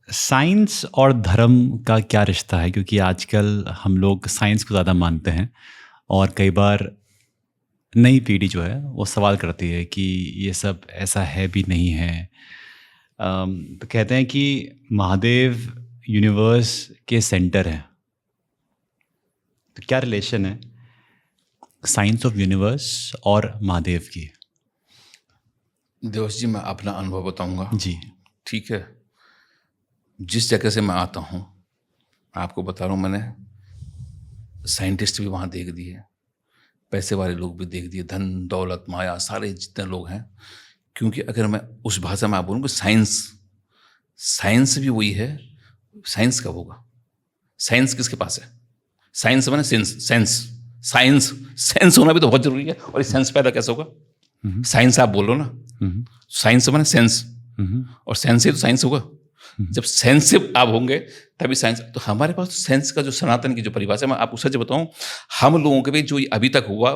Science और धर्म का क्या रिश्ता है? क्योंकि आजकल हम लोग साइंस को ज़्यादा मानते हैं और कई बार नई पीढ़ी जो है वो सवाल करती है कि ये सब ऐसा है भी नहीं है। तो कहते हैं कि महादेव यूनिवर्स के सेंटर हैं। तो क्या रिलेशन है साइंस ऑफ यूनिवर्स और महादेव की? देवश जी, मैं अपना अनुभव बताऊंगा। जी। ठीक है। जिस जगह से मैं आता हूँ, आपको बता रहा हूँ, मैंने साइंटिस्ट भी वहाँ देख दिए, पैसे वाले लोग भी देख दिए, धन दौलत माया सारे जितने लोग हैं। क्योंकि अगर मैं उस भाषा में आप बोलूँ कि साइंस साइंस भी वही है। साइंस कब होगा? साइंस किसके पास है? साइंस माने सेंस साइंस सेंस होना भी तो बहुत जरूरी है। और ये सेंस पैदा कैसे होगा? साइंस आप बोल रहे हो ना, साइंस माने सेंस, और सेंस ही तो साइंस होगा। जब सेंसिव आप होंगे तभी साइंस। तो हमारे पास सेंस का जो सनातन की जो परिभाषा है, मैं आपको सच बताऊं, हम लोगों के भी जो अभी तक हुआ,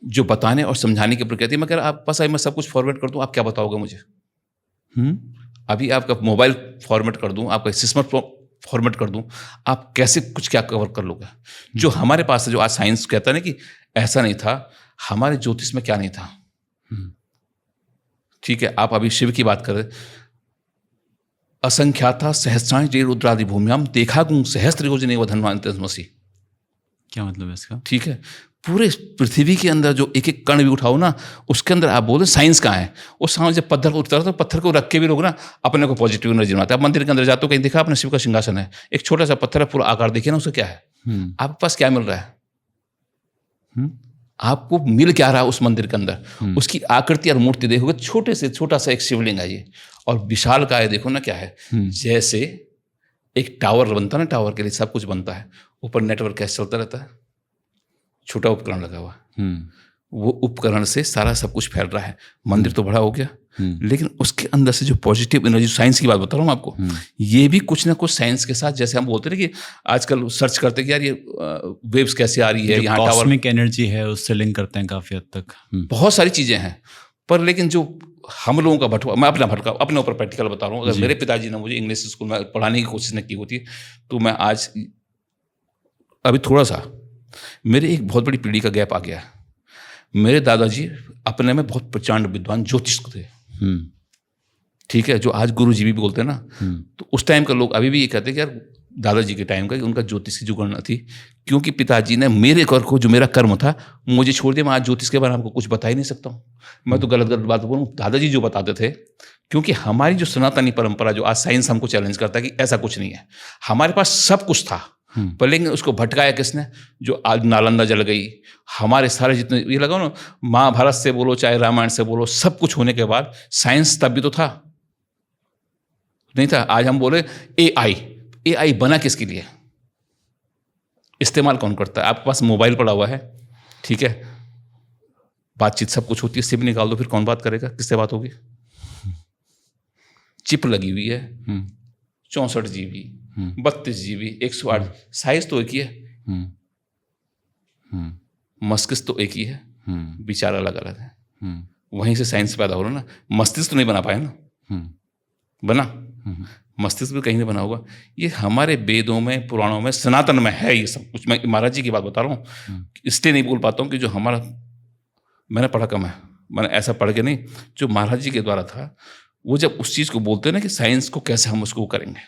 जो बताने और समझाने की प्रक्रिया थी, मगर आप पास मैं सब कुछ फॉरवर्ड कर दूं, आप क्या बताओगे मुझे? अभी आपका मोबाइल फॉर्मेट कर दूं, आपका सिस्टम फॉर्मेट कर दूं, आप कैसे कुछ क्या कवर कर लोगे? जो हमारे पास है, जो आज साइंस कहता है ना कि ऐसा नहीं था, हमारे ज्योतिष में क्या नहीं था। ठीक है, आप अभी शिव की बात कर रहे, असंख्याता सहस्रांश जे रुद्रादि भूम्याम देखा गुं सहस्त्र योजने व धन्वांतमसि। क्या मतलब है इसका? ठीक है, पूरे पृथ्वी के अंदर जो एक एक कण भी उठाओ ना, उसके अंदर आप बोल साइंस कहाँ है? वो सामने जब पत्थर को उठता है तो पत्थर को रख के भी लोग ना अपने को पॉजिटिव एनर्जी बनाते हैं। आप मंदिर के अंदर जाते हो, कहीं देखा आपने शिव का सिंहासन है, एक छोटा सा पत्थर है, पूरा आकार देखिए ना, उसे क्या है? आपके पास क्या मिल रहा है? आपको मिल क्या रहा है उस मंदिर के अंदर? उसकी आकृति और मूर्ति देखोगे, छोटे से छोटा सा एक शिवलिंग है ये, और विशाल का है, देखो ना क्या है। जैसे एक टावर बनता है ना, टावर के लिए सब कुछ बनता है, ऊपर नेटवर्क कैसे चलता रहता है, छोटा उपकरण लगा हुआ, वो उपकरण से सारा सब कुछ फैल रहा है। मंदिर तो बड़ा हो गया, लेकिन उसके अंदर से जो पॉजिटिव एनर्जी, साइंस की बात बता रहा हूँ आपको, ये भी कुछ ना कुछ साइंस के साथ, जैसे हम बोलते हैं कि आजकल सर्च करते हैं कि यार ये वेव्स कैसे आ रही है, यहाँ टावर, कॉस्मिक एनर्जी है, उससे लिंक करते हैं काफी हद तक। बहुत सारी चीजें हैं। पर लेकिन जो हम लोगों का भटका, मैं अपना भटका अपने ऊपर प्रैक्टिकल बता रहा हूँ। अगर मेरे पिताजी ने मुझे इंग्लिश स्कूल में पढ़ाने की कोशिश न की होती, तो मैं आज अभी थोड़ा सा, मेरे एक बहुत बड़ी पीढ़ी का गैप आ गया। मेरे दादाजी अपने में बहुत प्रचंड विद्वान ज्योतिष थे। ठीक है, जो आज गुरु जी भी बोलते हैं ना, तो उस टाइम का लोग अभी भी ये कहते हैं कि यार दादाजी के टाइम का उनका ज्योतिष की जो गणना थी, क्योंकि पिताजी ने मेरे कर को, जो मेरा कर्म था, मुझे छोड़ दिया। मैं आज ज्योतिष के बारे में आपको कुछ बता ही नहीं सकता हूँ। मैं तो गलत गलत बात बोलूँ, दादाजी जो बताते थे, क्योंकि हमारी जो सनातनी परंपरा, जो आज साइंस हमको चैलेंज करता है कि ऐसा कुछ नहीं है, हमारे पास सब कुछ था, पर लेकिन उसको भटकाया किसने? जो आज नालंदा जल गई, हमारे सारे जितने ये लगाओ ना, महाभारत से बोलो चाहे रामायण से बोलो, सब कुछ होने के बाद साइंस तब भी तो था, नहीं था? आज हम बोले एआई बना किसके लिए? इस्तेमाल कौन करता है? आपके पास मोबाइल पड़ा हुआ है, ठीक है, बातचीत सब कुछ होती है, सिम निकाल दो, फिर कौन बात करेगा? किससे बात होगी? चिप लगी हुई है, 64 GB, 32 GB, 108, साइज तो एक ही है, मस्तिष्क तो एक ही है, विचार अलग अलग है। वहीं से साइंस पैदा हो रहा ना। मस्तिष्क तो नहीं बना पाया ना, बना मस्तिष्क भी कहीं नहीं बना होगा। ये हमारे वेदों में, पुराणों में, सनातन में है ये सब कुछ। मैं महाराज जी की बात बता रहा हूँ, इसलिए नहीं बोल पाता हूँ कि जो हमारा, मैंने पढ़ा कम है, मैंने ऐसा पढ़ के नहीं, जो महाराज जी के द्वारा था, वो जब उस चीज़ को बोलते हैं ना कि साइंस को कैसे हम उसको करेंगे,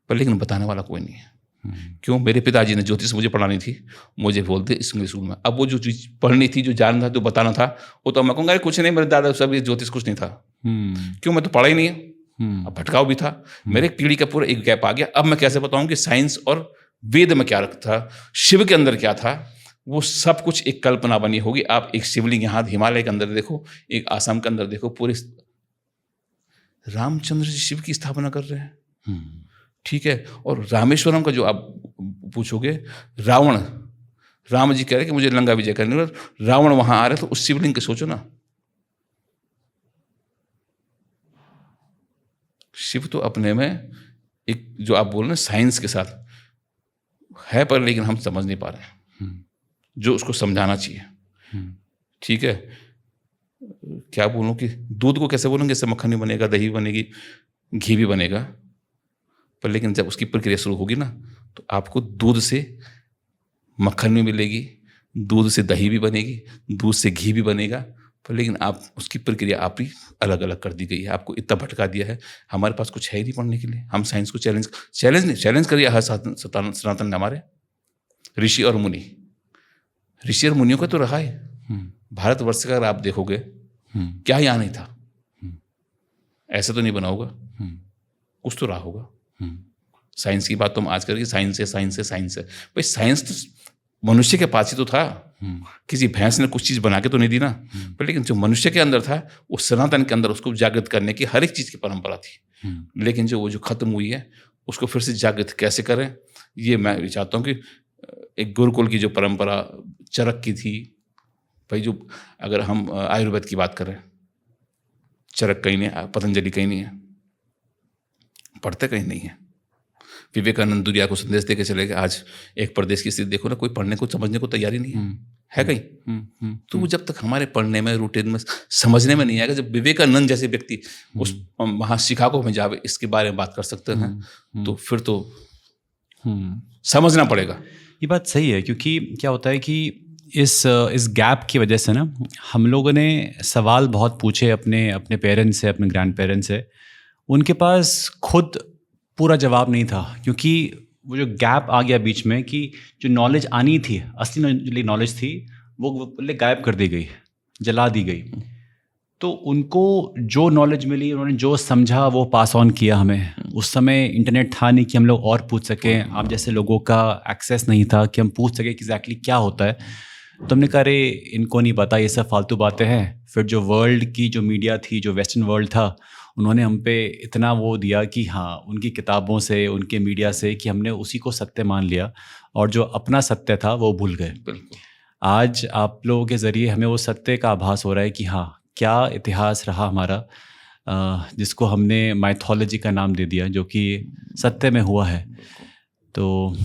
पर लेकिन बताने वाला कोई नहीं है। क्यों? मेरे पिताजी ने ज्योतिष मुझे पढ़ानी थी, मुझे बोलते इंग्लिश स्कूल में। अब वो जो चीज़ पढ़नी थी, जो जानना था, जो बताना था, वो तो मैं कहूँगा अरे कुछ नहीं, मेरे दादा सब ये ज्योतिष कुछ नहीं था। क्यों? मैं तो पढ़ा ही नहीं है। अब भटकाव भी था। मेरे पीढ़ी का पूरा एक गैप आ गया। अब मैं कैसे बताऊं कि साइंस और वेद में क्या रखता था, शिव के अंदर क्या था, वो सब कुछ एक कल्पना बनी होगी। आप एक शिवलिंग यहाँ हिमालय के अंदर देखो, एक आसाम के अंदर देखो, पूरे रामचंद्र जी शिव की स्थापना कर रहे हैं, ठीक है। और रामेश्वरम का जो आप पूछोगे, रावण, राम जी कह रहे कि मुझे लंका विजय करने, रावण वहां आ रहे, तो उस शिवलिंग के सोचो ना। शिव तो अपने में एक, जो आप बोल रहे हैं साइंस के साथ है, पर लेकिन हम समझ नहीं पा रहे हैं, जो उसको समझाना चाहिए। ठीक है, क्या बोलूं कि दूध को कैसे बोलेंगे इससे मक्खन नहीं बनेगा, दही बनेगी, घी भी बनेगा, पर लेकिन जब उसकी प्रक्रिया शुरू होगी ना, तो आपको दूध से मक्खन भी मिलेगी, दूध से दही भी बनेगी, दूध से घी भी बनेगा, पर लेकिन आप उसकी प्रक्रिया आप ही अलग अलग कर दी गई है। आपको इतना भटका दिया है, हमारे पास कुछ है ही नहीं पढ़ने के लिए। हम साइंस को चैलेंज करिए हर सनातन ने हमारे ऋषि और मुनियों का तो रहा है। भारतवर्ष का अगर आप देखोगे, क्या यहाँ नहीं था? ऐसा तो नहीं बना होगा, कुछ तो रहा होगा। साइंस की बात तो हम आज करेंगे, साइंस है भाई। साइंस तो मनुष्य के पास ही तो था, किसी भैंस ने कुछ चीज़ बना के तो नहीं दी ना, पर लेकिन जो मनुष्य के अंदर था, वो सनातन के अंदर उसको जागृत करने की हर एक चीज़ की परंपरा थी। लेकिन जो खत्म हुई है, उसको फिर से जागृत कैसे करें, ये मैं भी चाहता हूँ कि एक गुरुकुल की जो परंपरा चरक की थी भाई, जो अगर हम आयुर्वेद की बात करें, चरक कहीं नहीं है, पतंजलि कहीं नहीं है, पढ़ते कहीं नहीं है। विवेकानंद दुनिया को संदेश देके चले गए। आज एक प्रदेश की स्थिति देखो ना, कोई पढ़ने को समझने को तैयारी नहीं है कहीं। तो वो जब तक हमारे पढ़ने में, रूटीन में, समझने में नहीं आएगा, जब विवेकानंद जैसे व्यक्ति उस वहाँ शिकागो में जावे इसके बारे में बात कर सकते हैं, तो फिर तो समझना पड़ेगा। ये बात सही है, क्योंकि क्या होता है कि इस गैप की वजह से ना, हम लोगों ने सवाल बहुत पूछे अपने पेरेंट्स से, अपने ग्रैंड पेरेंट्स से। उनके पास खुद पूरा जवाब नहीं था, क्योंकि वो जो गैप आ गया बीच में, कि जो नॉलेज आनी थी, असली नॉलेज थी, वो गायब कर दी गई, जला दी गई। तो उनको जो नॉलेज मिली, उन्होंने जो समझा वो पास ऑन किया हमें। उस समय इंटरनेट था नहीं कि हम लोग और पूछ सकें, आप जैसे लोगों का एक्सेस नहीं था कि हम पूछ सकें कि एग्जैक्टली क्या होता है। तो हमने कहा, अरे इनको नहीं पता, ये सब फालतू बातें हैं। फिर जो वर्ल्ड की जो मीडिया थी, जो वेस्टर्न वर्ल्ड था, उन्होंने हम पे इतना वो दिया कि हाँ, उनकी किताबों से, उनके मीडिया से, कि हमने उसी को सत्य मान लिया, और जो अपना सत्य था वो भूल गए। आज आप लोगों के ज़रिए हमें वो सत्य का आभास हो रहा है कि हाँ, क्या इतिहास रहा हमारा, जिसको हमने माइथोलॉजी का नाम दे दिया, जो कि सत्य में हुआ है। तो